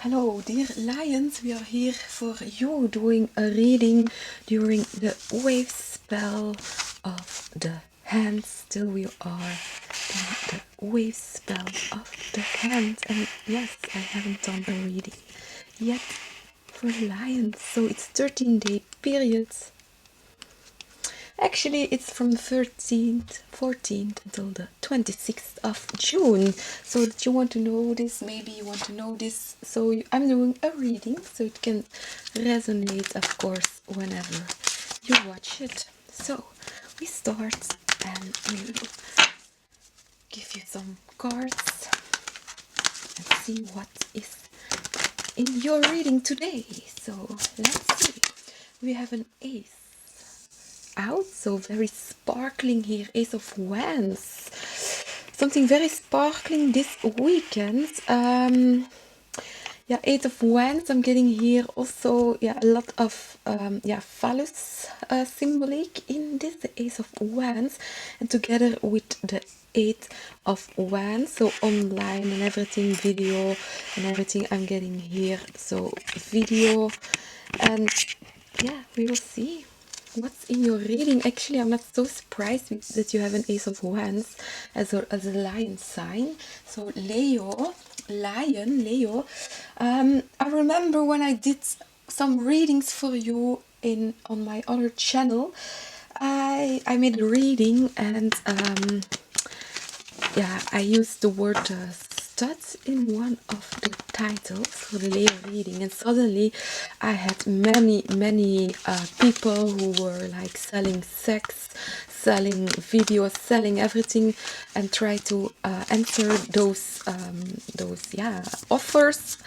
Hello dear lions, we are here for you doing a reading during the wave spell of the hands. Still we are in the wave spell of the hands, and yes, I haven't done a reading yet for lions, so it's 13-day period. Actually, it's from the 13th, 14th until the 26th of June. So that you want to know this, maybe you want to know this. So I'm doing a reading, so it can resonate, of course, whenever you watch it. So we start and we will give you some cards and see what is in your reading today. So let's see. We have an ace out, so very sparkling here. Ace of Wands, something very sparkling this weekend. Yeah, Eight of Wands, I'm getting here also, yeah, a lot of phallus symbolic in this, the Ace of Wands, and together with the Eight of Wands, so online and everything, video and everything I'm getting here, so video, and yeah, we will see what's in your reading. Actually, I'm not so surprised that you have an Ace of Wands as a lion sign. So Leo, lion, Leo. I remember when I did some readings for you on my other channel, I made a reading, and yeah, I used the word stud in one of the titles for the Leo reading, and suddenly I had many people who were like selling sex, selling videos, selling everything, and try to answer those offers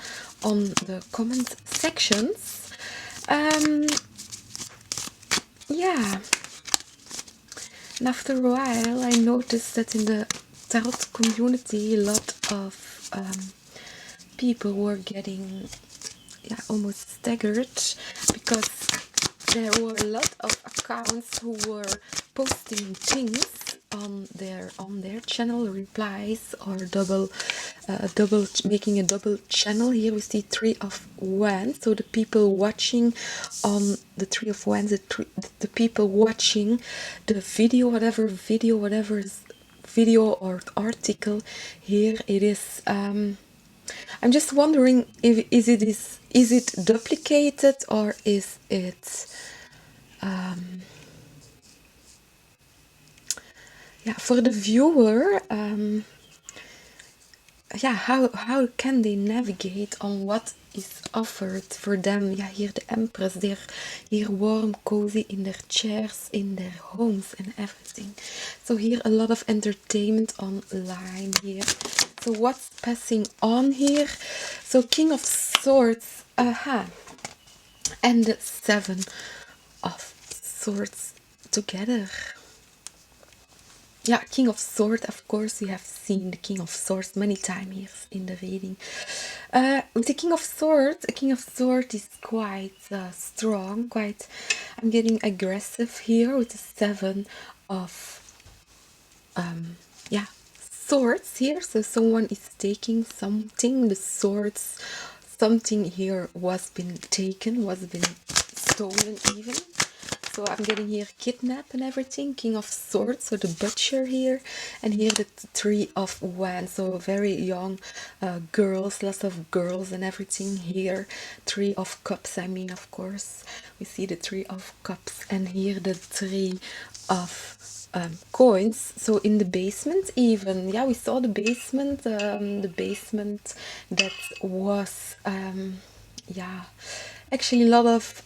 on the comment sections. Yeah, and after a while I noticed that in the tarot community a lot of people were getting almost staggered, because there were a lot of accounts who were posting things on their channel, replies, or making a double channel. Here we see Three of Wands, so the people watching on the Three of Wands, the people watching the video, whatever video or article. Here it is. I'm just wondering if is it duplicated, or is it for the viewer, how can they navigate on what is offered for them? Yeah, here the Empress, they're here warm, cozy in their chairs, in their homes and everything. So here a lot of entertainment online here. So what's passing on here? So King of Swords, and the Seven of Swords together. Yeah, King of Swords, of course, we have seen the King of Swords many times here in the reading. With the King of Swords, a King of Swords is quite strong, I'm getting aggressive here with the Seven of swords here. So someone is taking something, the swords, something here was been taken, was been stolen even. So I'm getting here kidnap and everything, King of Swords, so the butcher here, and here the Three of Wands, so very young girls, lots of girls and everything here. Three of Cups, I mean, of course, we see the Three of Cups, and here the Three of coins. So in the basement even, yeah, we saw the basement that was actually a lot of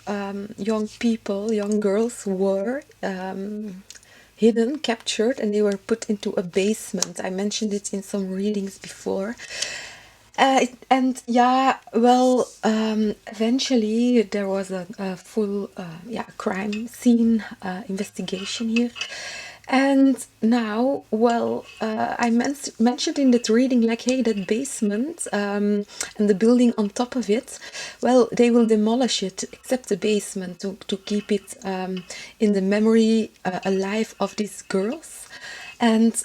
young people, young girls were hidden, captured, and they were put into a basement. I mentioned it in some readings before. Eventually there was a full crime scene investigation here. And now, I mentioned in that reading, like, hey, that basement and the building on top of it, well, they will demolish it, except the basement, to keep it in the memory alive of these girls. And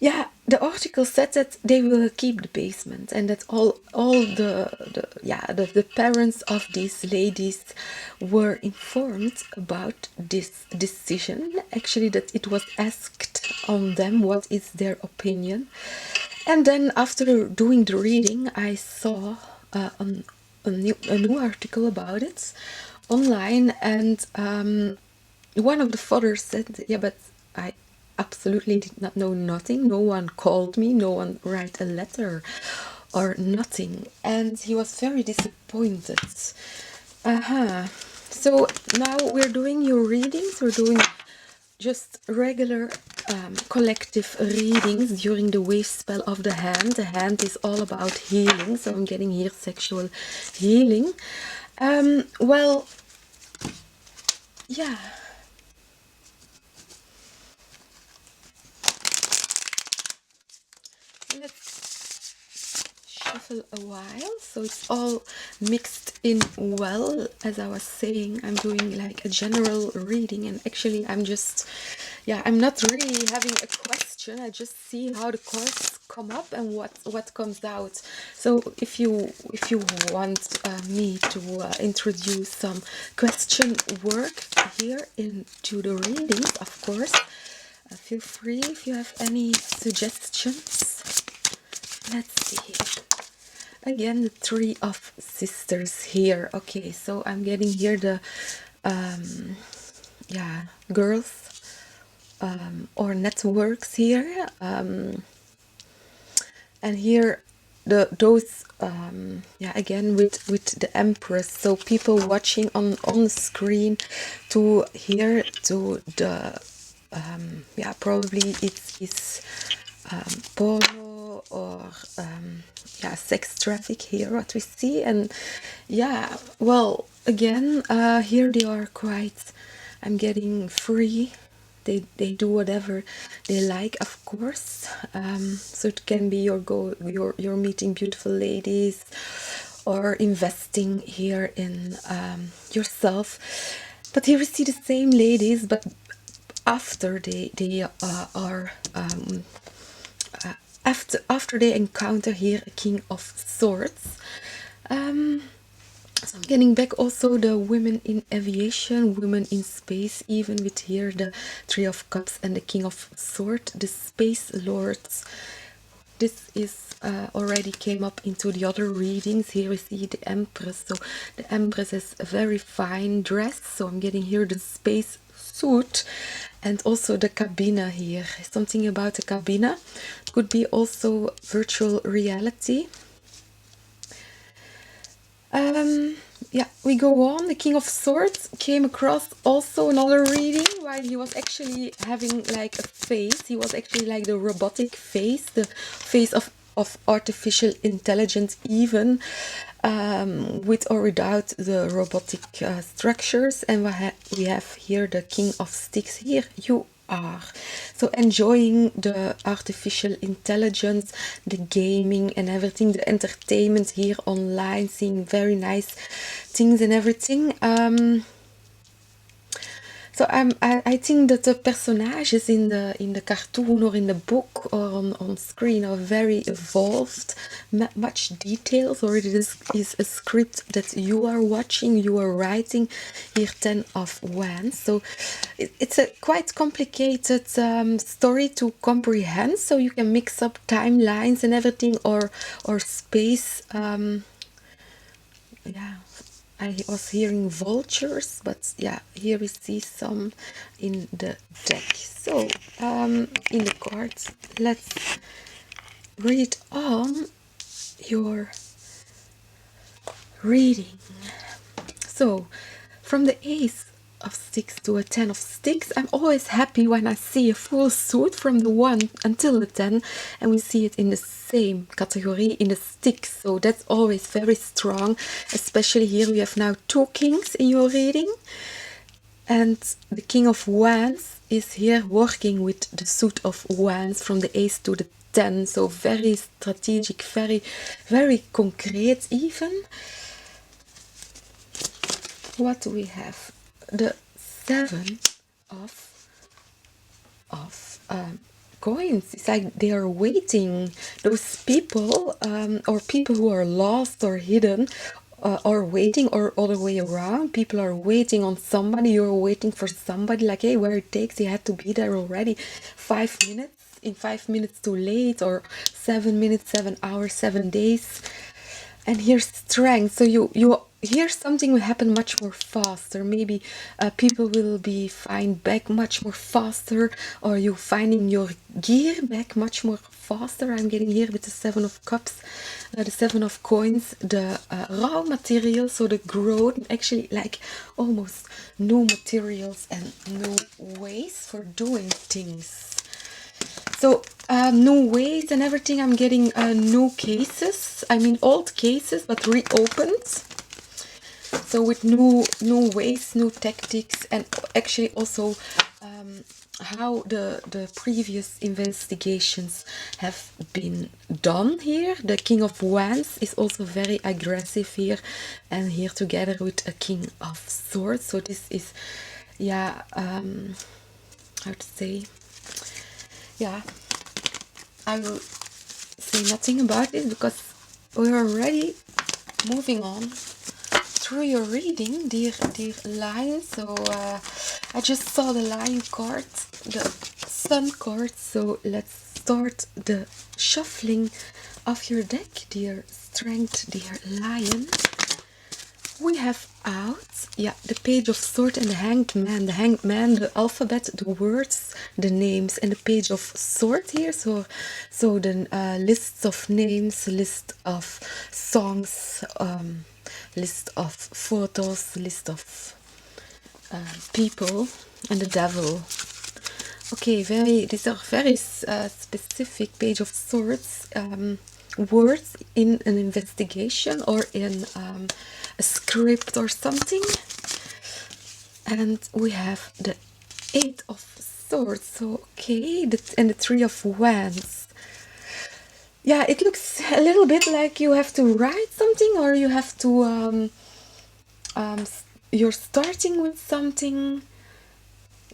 Yeah, the article said that they will keep the basement, and that all the parents of these ladies were informed about this decision. Actually, that it was asked on them what is their opinion. And then after doing the reading, I saw a new article about it online, and one of the fathers said, yeah, but I absolutely did not know nothing. No one called me, no one write a letter or nothing. And he was very disappointed. So now we're doing your readings. We're doing just regular collective readings during the wave spell of the hand. The hand is all about healing, so I'm getting here sexual healing. Well, yeah. Let's shuffle a while so it's all mixed in well. As I was saying, I'm doing like a general reading, and actually I'm just, yeah, I'm not really having a question. I just see how the cards come up and what comes out. So if you want me to introduce some question work here into the readings, of course, feel free if you have any suggestions. Let's see. Again, the Three of Sisters here. Okay, so I'm getting here the yeah, girls or networks here, and here those yeah, again with the Empress. So people watching on the screen to hear to the yeah, probably it's porno or yeah, sex traffic here what we see. And yeah, well, again, here they are quite, I'm getting free. They do whatever they like, of course. So it can be your goal, you're meeting beautiful ladies or investing here in yourself. But here we see the same ladies, but after they are after they encounter here a King of Swords. So I'm getting back also the women in aviation, women in space, even with here the Three of Cups and the King of Swords, the Space Lords. This is already came up into the other readings. Here we see the Empress. So the Empress is a very fine dress. So I'm getting here the space suit and also the cabina here. Something about the cabina. It could be also virtual reality. Yeah, we go on. The King of Swords came across also another reading while he was actually having like a face. He was actually like the robotic face, the face of artificial intelligence, even with or without the robotic structures. And we have here the King of Sticks. Here you are. So enjoying the artificial intelligence, the gaming and everything, the entertainment here online, seeing very nice things and everything. So I think that the personages in the cartoon or in the book or on screen are very evolved, much details, or it is a script that you are watching, you are writing. Here 10 of Wands. So it's a quite complicated story to comprehend. So you can mix up timelines and everything, or space. Yeah, I was hearing vultures, but yeah, here we see some in the deck. So in the cards, let's read on your reading. So from the Ace of Sticks to a 10 of Sticks, I'm always happy when I see a full suit from the 1 until the 10, and we see it in the same category in the sticks. So that's always very strong, especially here we have now 2 kings in your reading, and the King of Wands is here working with the suit of Wands from the Ace to the 10. So very strategic, very very concrete even. What do we have? The 7 of coins. It's like they are waiting. Those people, or people who are lost or hidden, are waiting, or other way around. People are waiting on somebody. You're waiting for somebody. Like, hey, where it takes, you had to be there already. 5 minutes. In 5 minutes too late, or 7 minutes, 7 hours, 7 days. And here's strength. So you here something will happen much more faster. Maybe people will be find back much more faster, or you finding your gear back much more faster. I'm getting here with the 7 of Cups, the 7 of Coins, the raw materials, so the growth, actually like almost new materials and new ways for doing things. So new ways and everything. I'm getting new cases. I mean old cases, but reopened. So with new ways, new tactics, and actually also how the previous investigations have been done here. The King of Wands is also very aggressive here, and here together with a King of Swords. So this is, yeah, how to say, yeah, I will say nothing about it because we're already moving on through your reading, dear Lion. So I just saw the Lion card, the Sun card. So let's start the shuffling of your deck, dear Strength, dear Lion. We have out, yeah, the Page of Swords and the Hanged Man. The Hanged Man, the alphabet, the words, the names, and the Page of Swords here. So the lists of names, list of songs, list of photos, list of people, and the Devil. Okay, these are very specific. Page of Swords words in an investigation or in a script or something. And we have the 8 of Swords. So okay, and the 3 of Wands. Yeah, it looks a little bit like you have to write something, or you have to you're starting with something,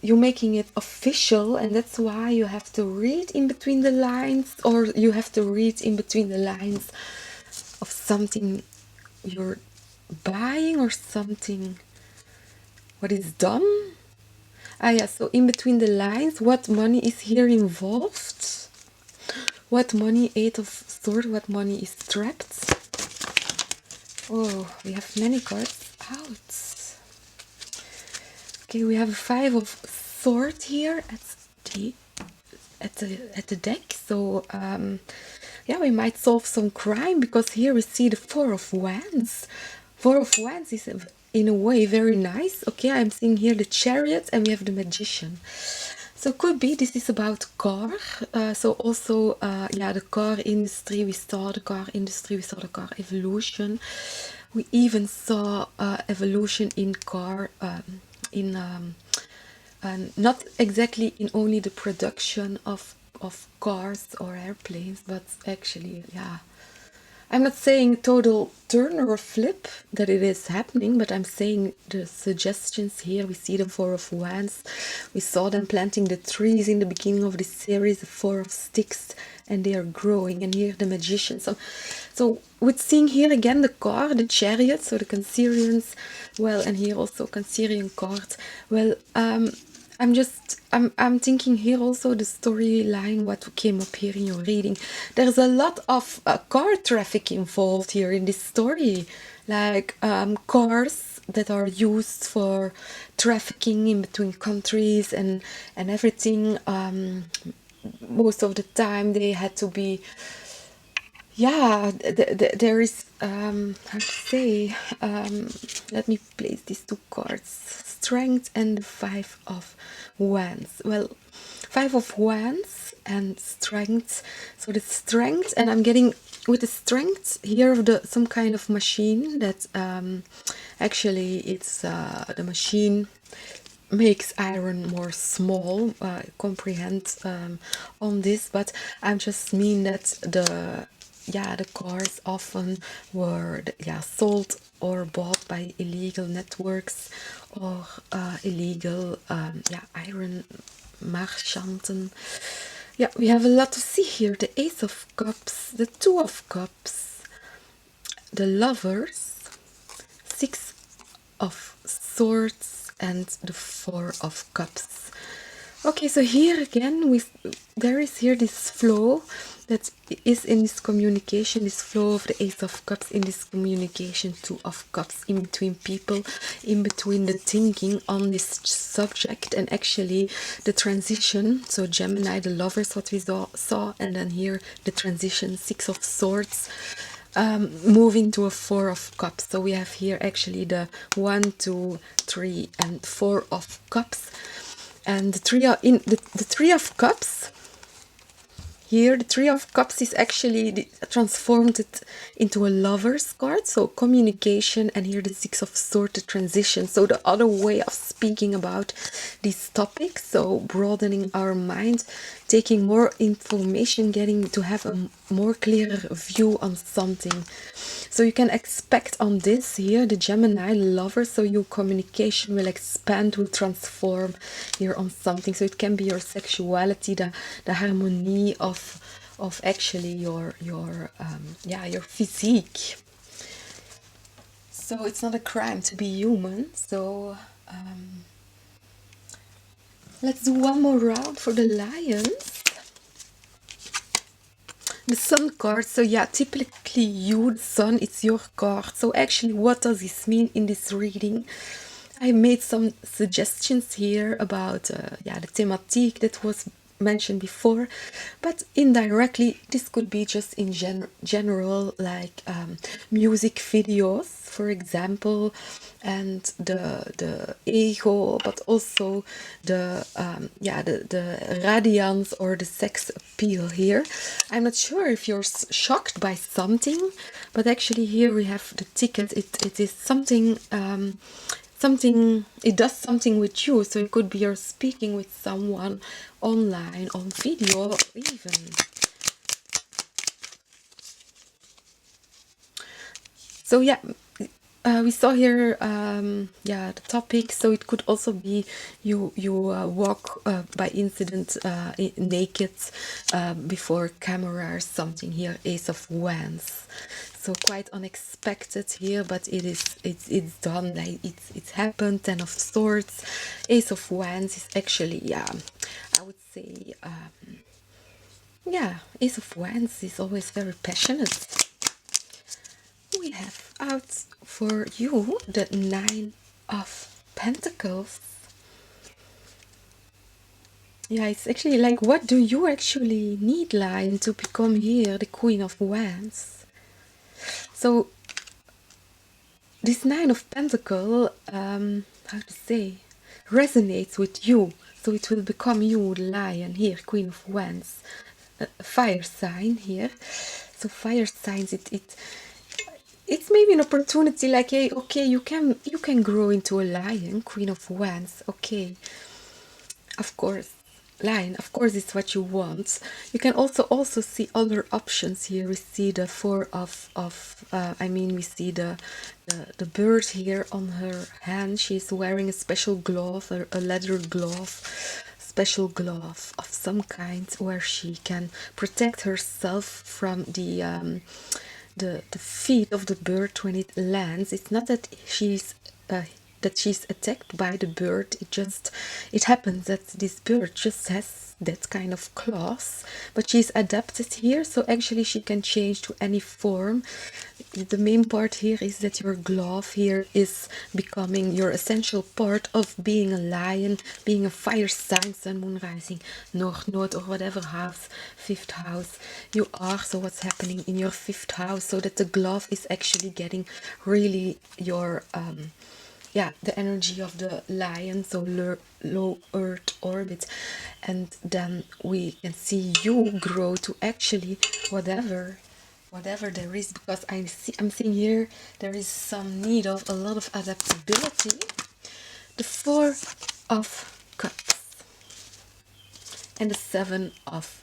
you're making it official, and that's why you have to read in between the lines, or you have to read in between the lines of something you're buying or something what is done. Yeah, so in between the lines, what money is here involved, what money, 8 of Swords, what money is trapped. Oh, we have many cards out. Okay, we have 5 of Swords here at the deck. So yeah, we might solve some crime, because here we see the 4 of Wands. 4 of Wands is in a way very nice. Okay, I'm seeing here the Chariot, and we have the Magician. So could be this is about car. So also, yeah, the car industry. We saw the car industry. We saw the car evolution. We even saw evolution in car, not exactly in only the production of cars or airplanes, but actually, yeah, I'm not saying total turn or flip that it is happening, but I'm saying the suggestions here. We see the 4 of Wands. We saw them planting the trees in the beginning of this series, the 4 of Sticks, and they are growing. And here the Magician. So with seeing here again the car, the Chariot, so the Cancerians, well, and here also Cancerian card. Well, I'm thinking here also the storyline, what came up here in your reading. There's a lot of car traffic involved here in this story, like cars that are used for trafficking in between countries and everything. Most of the time they had to be, yeah, there is, how to say, let me place these 2 cards, Strength and the 5 of Wands. Well, 5 of Wands and Strength. So the Strength, and I'm getting with the Strength here of some kind of machine that actually it's the machine makes iron more small. Comprehend on this, but I just mean that the cars often were sold or bought by illegal networks or illegal iron merchanten. Yeah, we have a lot to see here. The Ace of Cups, the Two of Cups, the Lovers, Six of Swords, and the Four of Cups. Okay, so here again, there is here this flow that is in this communication, this flow of the Ace of Cups in this communication, Two of Cups, in between people, in between the thinking on this subject, and actually the transition. So Gemini, the Lovers, what we saw, and then here the transition, Six of Swords, moving to a Four of Cups. So we have here actually the 1, 2, 3, and 4 of Cups. And the Three of Cups, here the Three of Cups is actually transformed it into a Lover's card, so communication, and here the Six of Swords, the transition, so the other way of speaking about these topics, so broadening our mind, taking more information, getting to have a more clearer view on something. So you can expect on this here, the Gemini Lover, so your communication will expand, will transform here on something. So it can be your sexuality, the harmony of actually your physique. So it's not a crime to be human. So let's do one more round for the Lions. The Sun card, so yeah, typically you, the Sun, it's your card. So actually, what does this mean in this reading? I made some suggestions here about the thematic that was mentioned before, but indirectly this could be just in general, like music videos, for example, and the ego, but also the radiance or the sex appeal here. I'm not sure if you're shocked by something, but actually here we have the ticket. It is something it does something with you. So it could be you're speaking with someone online, on video, or even. So yeah, we saw here the topic. So it could also be you walk by incident naked before camera or something. Here, Ace of Wands. So quite unexpected here, but it's done, like it's happened. Ten of Swords, Ace of Wands is actually, I would say, Ace of Wands is always very passionate. We have out for you the Nine of Pentacles. Yeah, it's actually like, what do you actually need, Lion, to become here the Queen of Wands? So this Nine of Pentacles, how to say, resonates with you. So it will become you, the Lion, here, Queen of Wands, fire sign here. So fire signs, it's maybe an opportunity, like, hey, okay, you can grow into a Lion, Queen of Wands. Okay, of course, Lion, of course, it's what you want. You can also see other options here. We see the Four of we see the bird here on her hand. She's wearing a special glove, a leather glove, special glove of some kind, where she can protect herself from the feet of the bird when it lands. It's not that she's attacked by the bird. It happens that this bird just has that kind of claws, but she's adapted here, so actually she can change to any form. The main part here is that your glove here is becoming your essential part of being a Lion, being a fire sign, Sun, Moon, Rising, North Node, or whatever house, fifth house you are. So what's happening in your fifth house, so that the glove is actually getting really your the energy of the Lion, so low Earth orbit, and then we can see you grow to actually whatever there is, because I'm seeing here there is some need of a lot of adaptability. The Four of Cups and the Seven of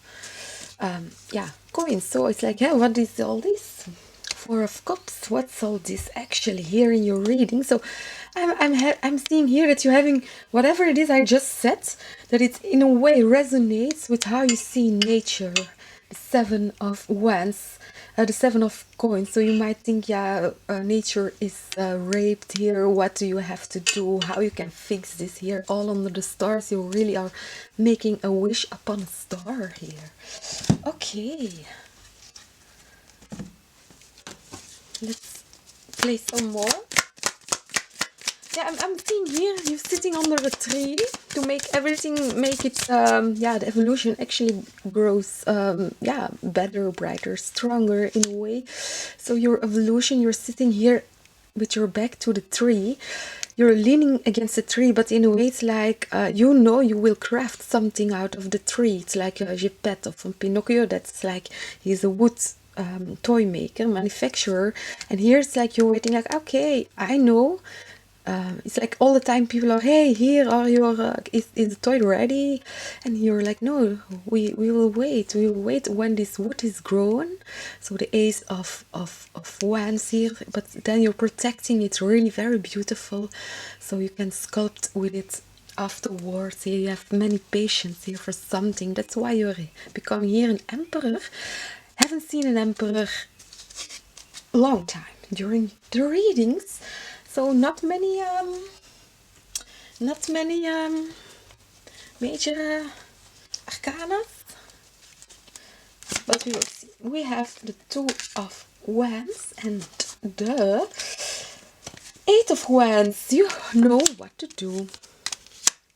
coins. So it's like, what is all this? Four of Cups. What's all this actually here in your reading? So I'm seeing here that you're having whatever it is I just said, that it in a way resonates with how you see nature. The Seven of Wands, the Seven of Coins. So you might think, yeah, nature is raped here. What do you have to do? How you can fix this here? All under the stars. You really are making a wish upon a star here. Okay. Let's play some more. Yeah, I'm seeing here you're sitting under a tree to make everything, make it, yeah, the evolution actually grows, yeah, better, brighter, stronger in a way. So your evolution, you're sitting here with your back to the tree. You're leaning against the tree, but in a way it's like, you know, you will craft something out of the tree. It's like Geppetto from Pinocchio. That's like, he's a wood toy maker, manufacturer. And here it's like you're waiting like, okay, I know. It's like all the time people are, hey, here are your, is the toy ready? And you're like, no, we will wait. We will wait when this wood is grown. So the Ace of Wands here, but then you're protecting it really very beautiful. So you can sculpt with it afterwards. Here you have many patience here for something. That's why you're becoming here an emperor. Haven't seen an emperor long time during the readings. So not many major arcanas, but we will see. We have the Two of Wands and the Eight of Wands. You know what to do.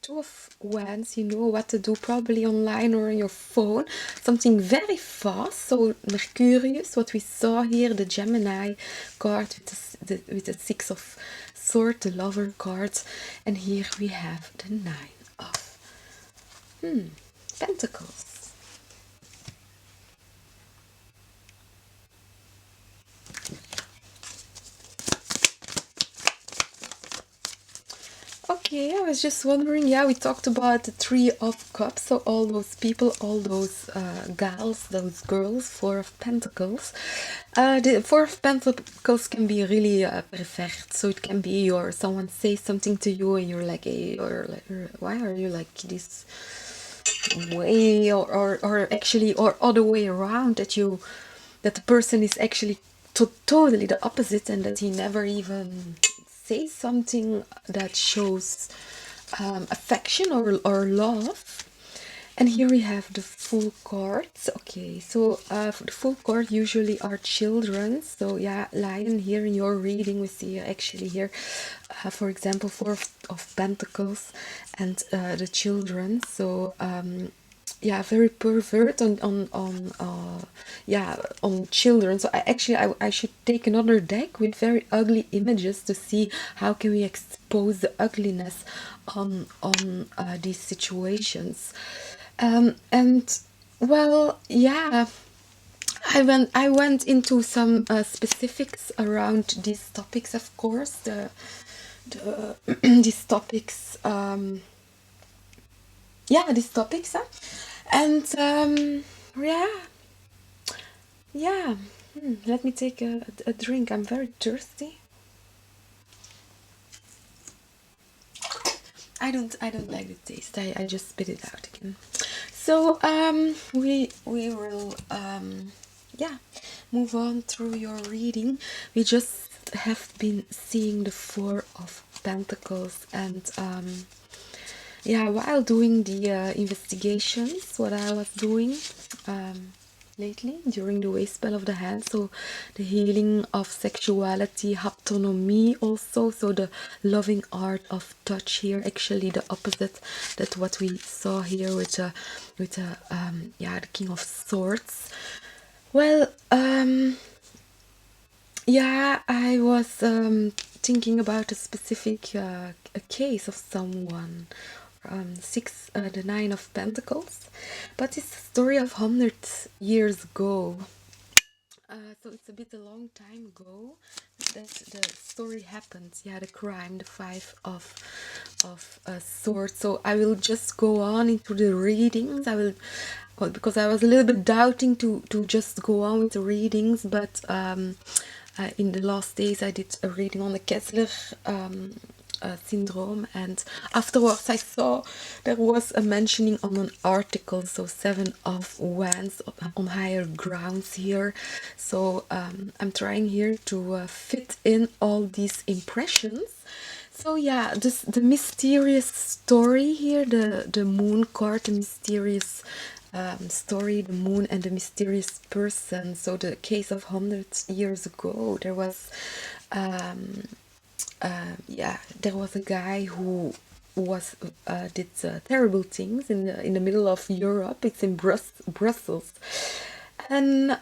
Two of Wands, you know what to do, probably online or on your phone. Something very fast. So Mercurius, what we saw here, the Gemini card with the Six of Swords, the Lover card. And here we have the Nine of Pentacles. Okay, I was just wondering, yeah, we talked about the Three of Cups, so all those people, all those gals, those girls, Four of Pentacles. The Four of Pentacles can be really pervert, so it can be someone says something to you and you're like, hey, or like, why are you like this way, or actually, or other way around, that the person is actually totally the opposite, and that he never even say something that shows affection or love. And here we have the Fool cards. Okay, so for the Fool card usually are children. So yeah, Lion, here in your reading we see actually here, for example, Four of Pentacles and the children. So yeah, very pervert on children. So I should take another deck with very ugly images to see how can we expose the ugliness on these situations. And well, yeah, I went into some specifics around these topics, of course. These topics, yeah, these topics, huh? And yeah. Let me take a drink. I'm very thirsty. I don't like the taste. I just spit it out again. So we will yeah, move on through your reading. We just have been seeing the Four of Pentacles, and yeah, while doing the investigations, what I was doing lately during the wave spell of the hand, so the healing of sexuality, autonomy also, so the loving art of touch here, actually the opposite that what we saw here with yeah, the King of Swords. Well, yeah, I was thinking about a specific a case of someone, the Nine of Pentacles, but it's a story of 100 years ago. So it's a bit a long time ago that the story happened. Yeah, the crime, the Five of Swords. So I will just go on into the readings. Well, because I was a little bit doubting to just go on with the readings, but in the last days I did a reading on the Kessler syndrome, and afterwards I saw there was a mentioning on an article, so 7 of Wands on higher grounds here. So I'm trying here to fit in all these impressions. So yeah, the mysterious story here, the moon card, the mysterious story, the moon and the mysterious person. So the case of 100 years ago, there was yeah, there was a guy who was did terrible things in the middle of Europe. It's in Brussels, and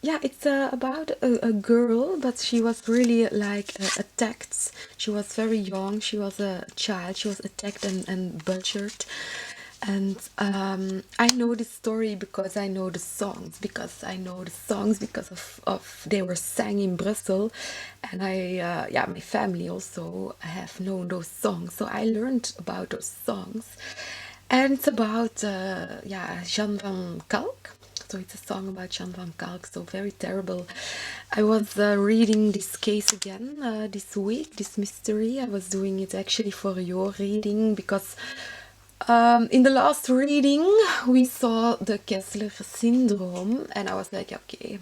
yeah, it's about a girl, but she was really like attacked. She was very young. She was a child. She was attacked and butchered. And I know this story because I know the songs, because of they were sang in Brussels, and yeah, my family also have known those songs, so I learned about those songs. And it's about yeah, Jeanne van Kalk. So it's a song about Jeanne van Kalk, so very terrible. I was reading this case again this week, this mystery. I was doing it actually for your reading because in the last reading we saw the Kessler syndrome, and I was like, okay,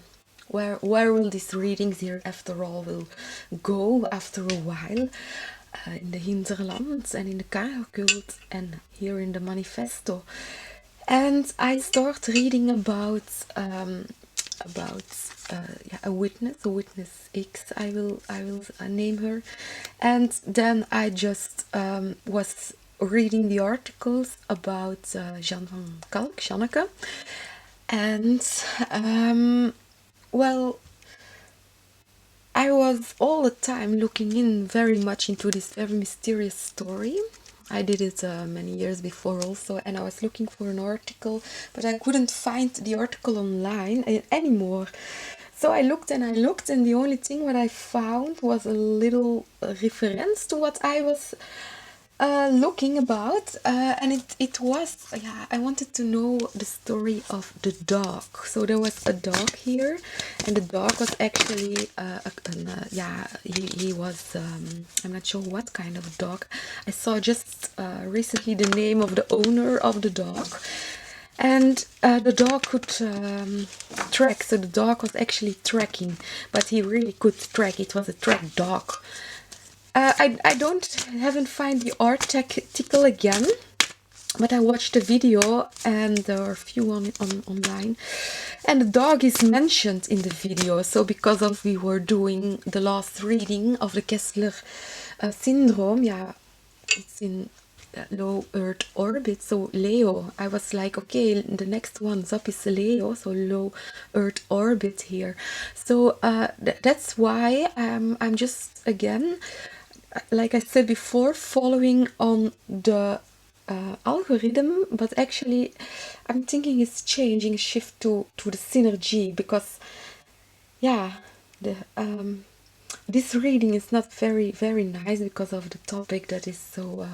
where will these readings here after all will go after a while, in the Hinterland and in the CargoCult and here in the Manifesto. And I start reading about yeah, a witness X, I will name her. And then I just was reading the articles about Jeanne van Kalk, Janneke, and well, I was all the time looking in very much into this very mysterious story. I did it many years before also, and I was looking for an article, but I couldn't find the article online anymore. So I looked and I looked, and the only thing what I found was a little reference to what I was looking about, and it was, yeah, I wanted to know the story of the dog. So there was a dog here, and the dog was actually yeah, he was I'm not sure what kind of dog. I saw just recently the name of the owner of the dog, and the dog could track. So the dog was actually tracking, but he really could track. It was a track dog. I haven't find the article again, but I watched the video, and there are a few online, and the dog is mentioned in the video. So because of we were doing the last reading of the Kessler syndrome, yeah, it's in low Earth orbit, so Leo. I was like, okay, the next one's up is Leo, so low Earth orbit here. So that's why I'm just again, like I said before, following on the algorithm, but actually I'm thinking it's changing, shift to the synergy, because yeah, the this reading is not very nice because of the topic that is so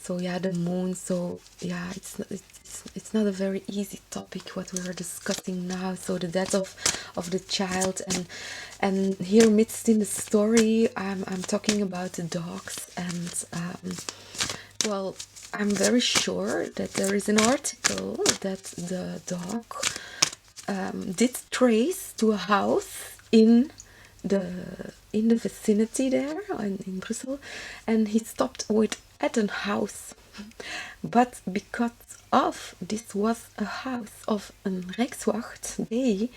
so yeah, the moon. So yeah, it's not a very easy topic what we are discussing now. So the death of the child, and here midst in the story I'm talking about the dogs, and well, I'm very sure that there is an article that the dog did trace to a house in the vicinity there in Brussels, and he stopped at a house. But because of this was a house of a Rijkswacht, they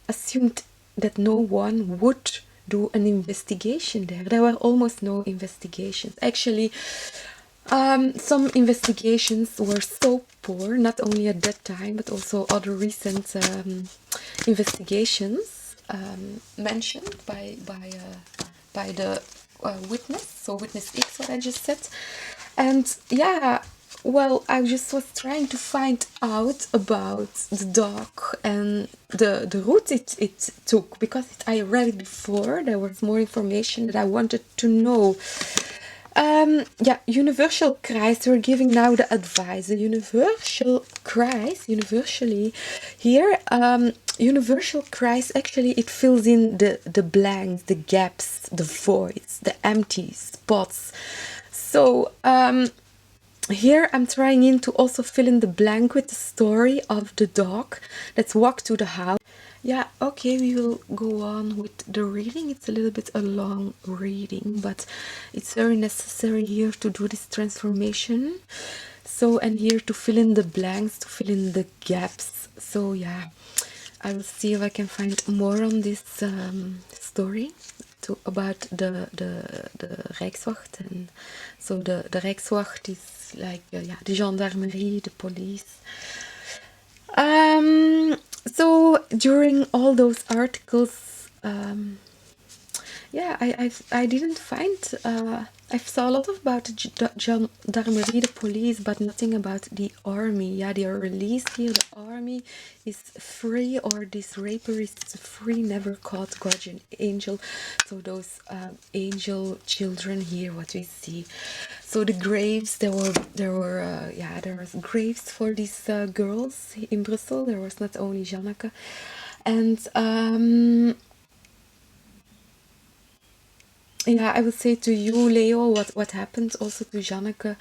assumed that no one would do an investigation there. There were almost no investigations. Actually, some investigations were so poor, not only at that time, but also other recent investigations mentioned by the witness, so witness X, what I just said. And yeah, well, I just was trying to find out about the dog and the route it took, because I read it before. There was more information that I wanted to know. Yeah, universal Kreis. We're giving now the advice. The universal Kreis, universally here, universal Kreis, actually it fills in the blanks, the gaps, the voids, the empty spots. So here I'm trying in to also fill in the blank with the story of the dog that's walked to the house. Yeah, okay, we will go on with the reading. It's a little bit a long reading, but it's very necessary here to do this transformation. So, and here to fill in the blanks, to fill in the gaps. So, yeah, I will see if I can find more on this story about the Rijkswacht. And so the Rijkswacht is like, yeah, the gendarmerie, the police. So during all those articles, yeah, I didn't find. I saw a lot about the gendarmerie, the police, but nothing about the army. Yeah, they are released here. The army is free, or this raper is free, never caught, guardian angel. So those angel children here, what we see. So the graves, there were yeah, there was graves for these girls in Brussels. There was not only Janneke, and yeah, I will say to you, Leo, what happened also to Janneke,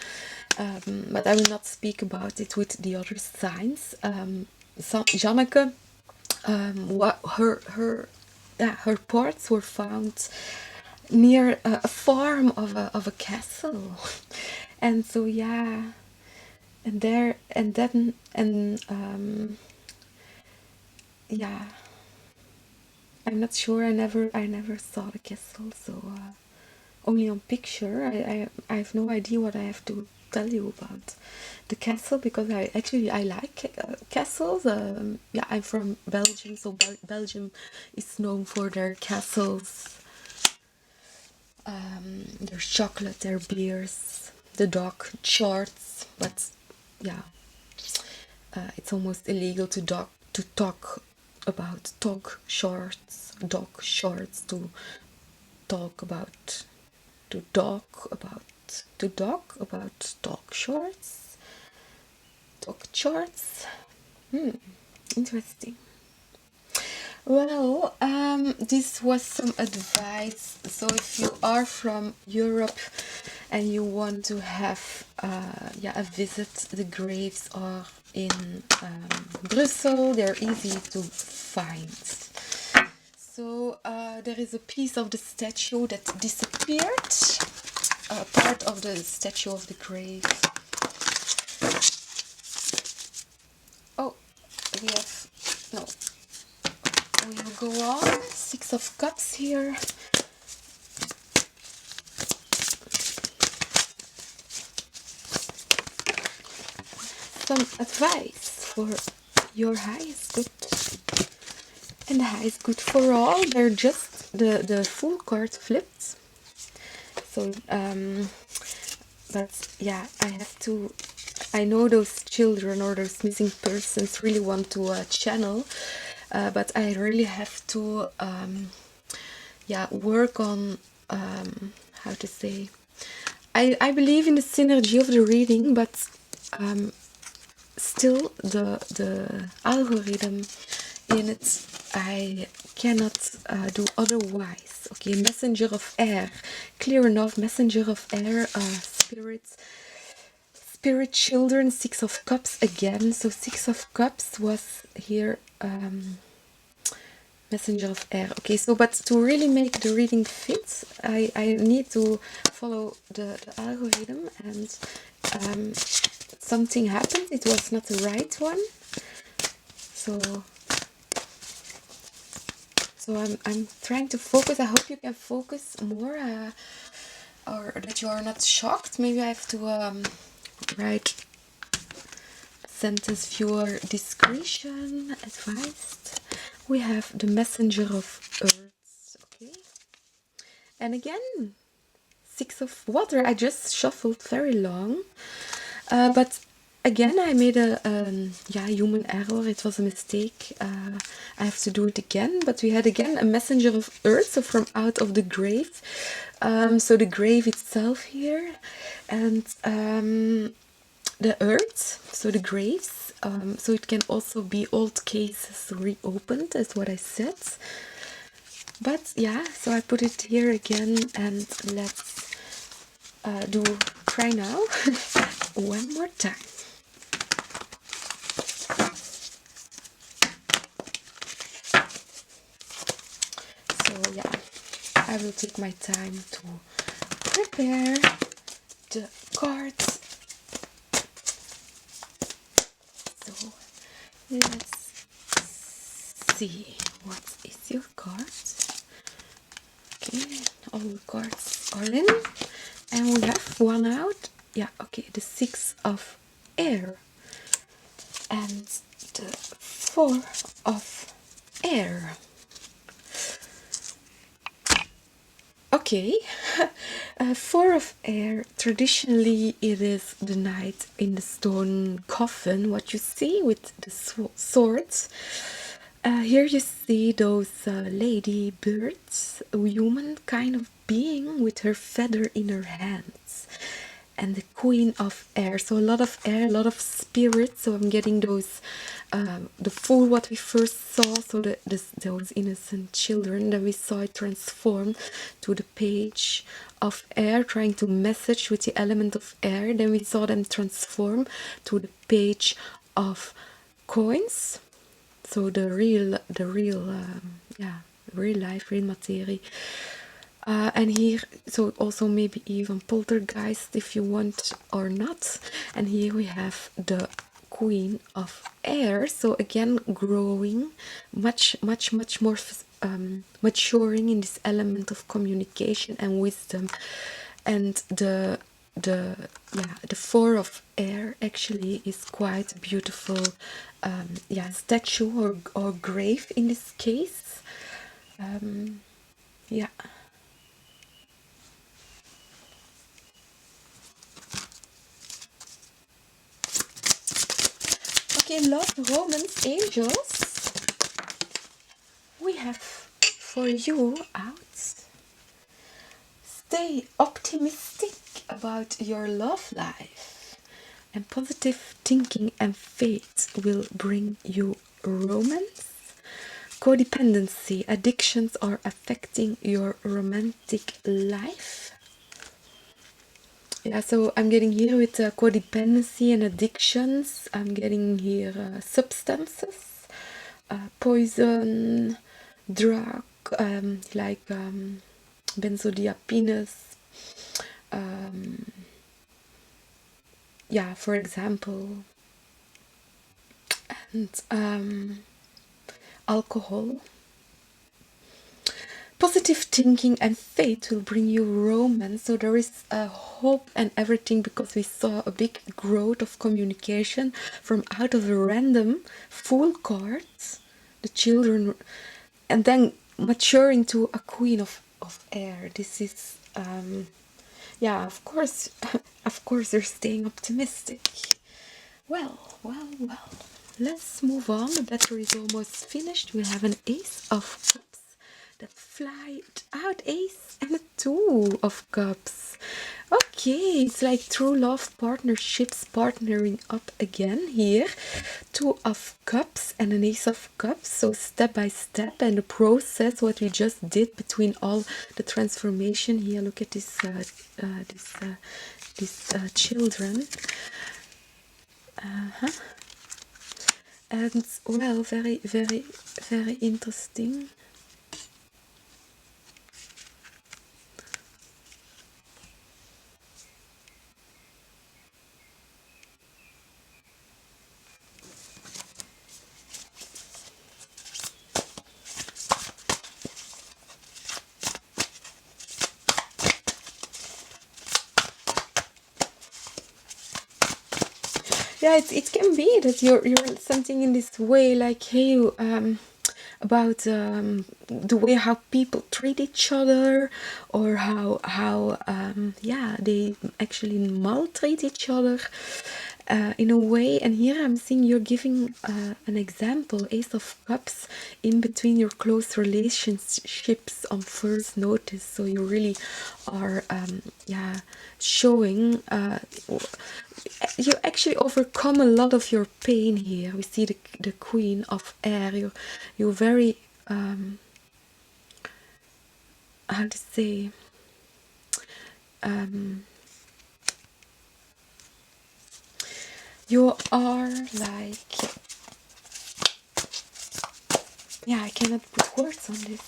but I will not speak about it with the other signs. So Janneke, what her parts were found near a farm of a castle, and so yeah, and there and then and yeah, I'm not sure. I never saw the castle, so only on picture. I have no idea what I have to tell you about the castle, because I like castles. Yeah, I'm from Belgium, so Belgium is known for their castles, their chocolate, their beers, the dog charts. But yeah, it's almost illegal to talk about dog shorts, to talk about to talk about dog shorts, dog charts. Interesting. Well, this was some advice. So if you are from Europe and you want to have yeah, a visit, the graves are in Brussels. They're easy to find. So there is a piece of the statue that disappeared, part of the statue of the grave. Oh, we have, no, we will go on. 6 of Cups here. Some advice for your highest good. And the high is good for all. They're just the full card flipped. So but yeah, I know those children or those missing persons really want to channel, but I really have to yeah, work on how to say, I believe in the synergy of the reading, but still the algorithm in it, I cannot do otherwise. Okay, messenger of air, clear enough. Messenger of air, spirit children, 6 of Cups again. So 6 of Cups was here, messenger of air. Okay, so but to really make the reading fit, I need to follow the algorithm, and something happened. It was not the right one. So I'm trying to focus. I hope you can focus more, or that you are not shocked. Maybe I have to write sentence viewer discretion advised. We have the messenger of earth. Okay, and again 6 of water. I just shuffled very long, but again, I made a yeah, human error. It was a mistake. I have to do it again. But we had again a messenger of earth, so from out of the grave. So the grave itself here, and the earth, so the graves. So it can also be old cases reopened, is what I said. But yeah, so I put it here again, and let's try now one more time. So yeah, I will take my time to prepare the cards. So let's see, what is your card? Okay, all the cards are in, and we have one out. Yeah, okay, the 6 of air and the 4 of air. Okay, 4 of air, traditionally it is the knight in the stone coffin, what you see with the swords. Here you see those lady birds, a human kind of being with her feather in her hands. And the queen of air, so a lot of air, a lot of spirit. So I'm getting those the fool what we first saw, so those innocent children, then we saw it transform to the page of air, trying to message with the element of air. Then we saw them transform to the page of coins, so the real yeah, real life, real materie. And here, so also maybe even poltergeist if you want or not. And here we have the queen of air, so again growing, much more maturing in this element of communication and wisdom. And the 4 of air actually is quite a beautiful yeah, statue or grave in this case. Yeah. Okay, love, romance, angels. We have for you out. Stay optimistic about your love life, and positive thinking and faith will bring you romance. Codependency, addictions are affecting your romantic life. Yeah, so I'm getting here with codependency and addictions. I'm getting here substances, poison, drug, like benzodiazepines. Yeah, for example, and alcohol. Positive thinking and faith will bring you romance. So there is a hope and everything, because we saw a big growth of communication from out of a random full cards, the children, and then maturing to a queen of air. This is yeah, of course of course they're staying optimistic. Well, let's move on. The battery is almost finished. We have an ace of cups that fly out, ace, and a 2 of cups. Okay, it's like true love partnerships partnering up again here. 2 of cups and an ace of cups. So step by step, and the process what we just did between all the transformation here. Look at this children. And well, very interesting. Yeah, it can be that you're something in this way, like, hey, about the way how people treat each other, or how yeah, they actually maltreat each other. in a way. And here I'm seeing you're giving an example, Ace of Cups, in between your close relationships on first notice. So you really are yeah, showing you actually overcome a lot of your pain here. We see the Queen of Air. You're very how to say you are like, yeah, I cannot put words on this.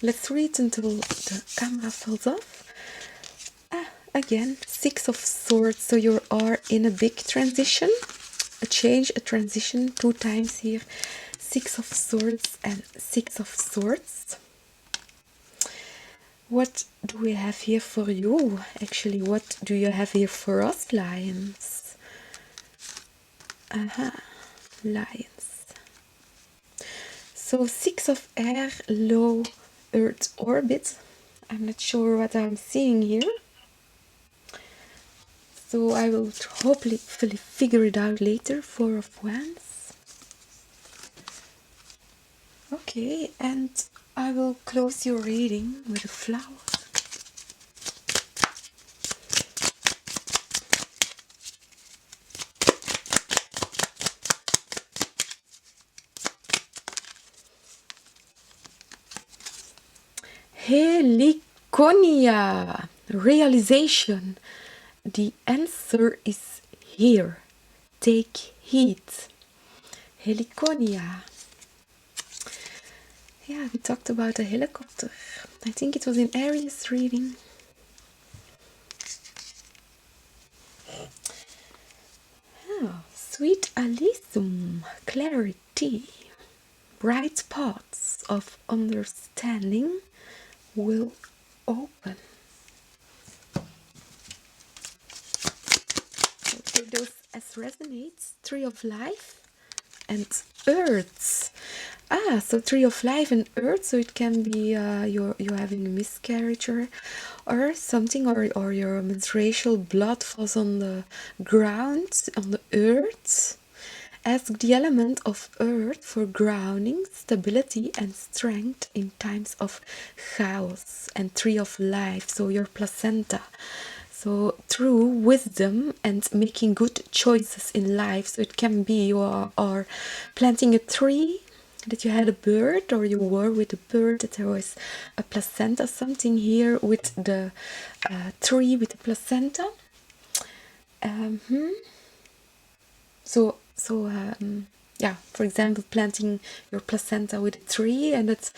Let's read until the camera falls off. Again, Six of Swords. So you are in a big transition, a change, a transition, 2 times here. Six of Swords and Six of Swords. What do we have here for you? Actually, what do you have here for us, Lions? Lions. So 6 of Air, low Earth orbit. I'm not sure what I'm seeing here. So I will hopefully figure it out later. 4 of Wands. Okay, and I will close your reading with a flower. Heliconia. Realization. The answer is here. Take heed. Heliconia. Yeah, we talked about a helicopter. I think it was in Aries reading. Oh, sweet Alyssum. Clarity. Bright paths of understanding will open. So take those as resonates. 3 of Life and Earth. So 3 of Life and Earth. So it can be you're having a miscarriage or something, or your menstrual blood falls on the ground, on the earth. Ask the element of earth for grounding, stability and strength in times of chaos. And 3 of Life, so your placenta. So through wisdom and making good choices in life. So it can be you are planting a tree, that you had a bird, or you were with a bird, that there was a placenta, something here with the tree with the placenta. Yeah, for example, planting your placenta with a tree, and it's,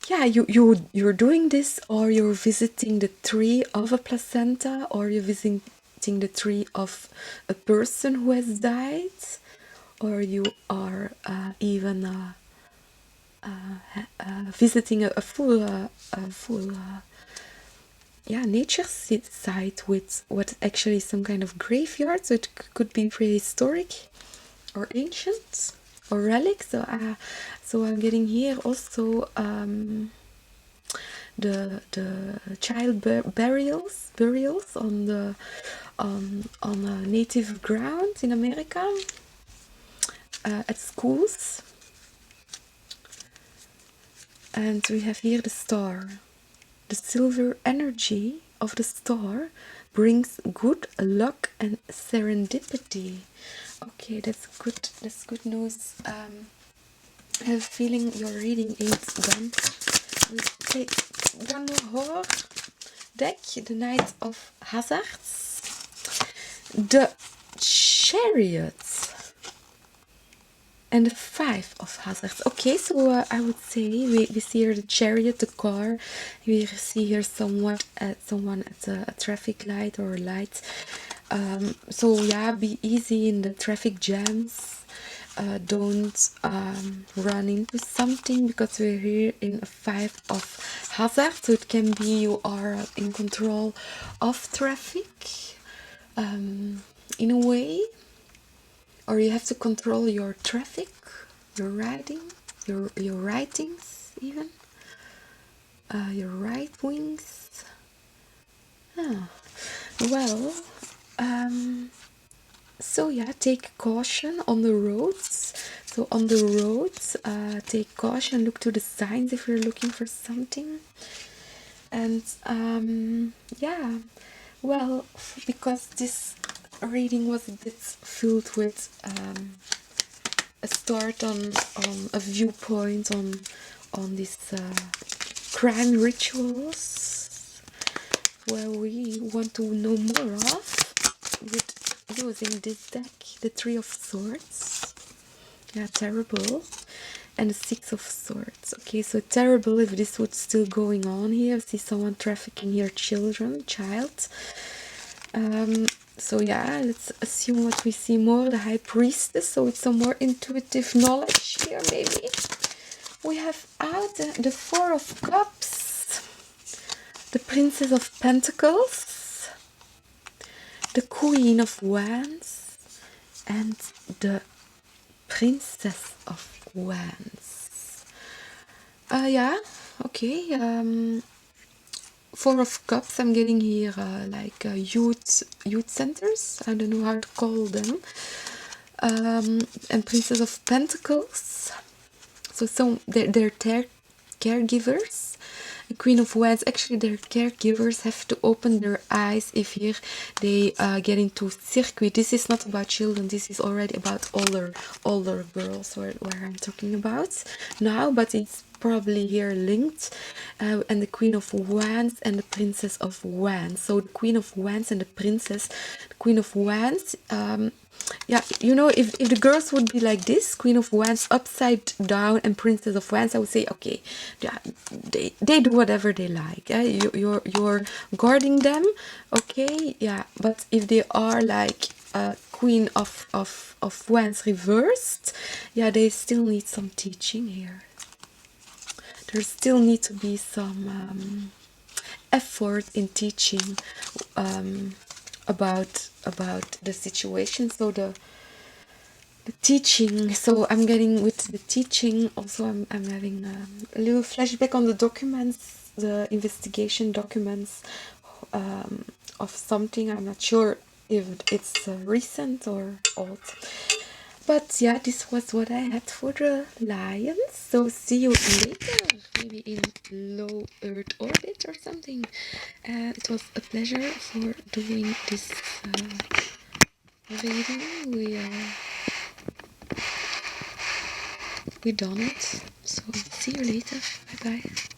yeah, you're doing this, or you're visiting the tree of a placenta, or you're visiting the tree of a person who has died, or you are even visiting a full nature site with what actually is some kind of graveyard. So it could be prehistoric or ancient or relics. So I'm getting here also the child burials on the on a native ground in America, at schools. And we have here the star. The silver energy of the star brings good luck and serendipity. Okay, that's good. That's good news. I have a feeling your reading ain't done. We take one more horror deck, the Knight of Hazards, the Chariot, and the 5 of Hazards. Okay, so I would say we see here the Chariot, the car. We see here someone at a traffic light or light. So yeah, be easy in the traffic jams. Don't run into something, because we're here in a 5 of Hazards. So it can be you are in control of traffic in a way. or you have to control your traffic, your riding, your writings even, your right wings. Ah, well, so yeah, take caution on the roads. So on the roads, take caution, look to the signs if you're looking for something. And yeah, well, because this reading was a bit filled with a start on a viewpoint on these crime rituals, where we want to know more of, with using this deck, the Three of Swords. Yeah, terrible. And the Six of Swords. Okay, so terrible if this would still going on here. I see someone trafficking here child. So yeah, let's assume what we see more. The High Priestess, so it's some more intuitive knowledge here maybe. We have out the Four of Cups, the Princess of Pentacles, the Queen of Wands, and the Princess of Wands. Yeah, okay. Four of Cups, I'm getting here like youth centers. I don't know how to call them. And Princess of Pentacles. So they're caregivers. The Queen of Wands, actually their caregivers have to open their eyes if here they get into circuit. This is not about children, this is already about older girls where I'm talking about now, but it's probably here linked. And the Queen of Wands and the Princess of Wands. So the Queen of Wands and the Queen of Wands, yeah, you know, if the girls would be like this, Queen of Wands upside down and Princess of Wands, I would say, okay, yeah, they do whatever they like. You're guarding them, okay, yeah. But if they are like Queen of Wands reversed, yeah, they still need some teaching here. There still need to be some effort in teaching about the situation. So the teaching, so I'm getting with the teaching also, I'm having a little flashback on the documents, the investigation documents of something. I'm not sure if it's recent or old, but yeah, this was what I had for the lions. So see you later, maybe in low Earth orbit or something. It was a pleasure for doing this reading. We done it. So see you later. Bye bye.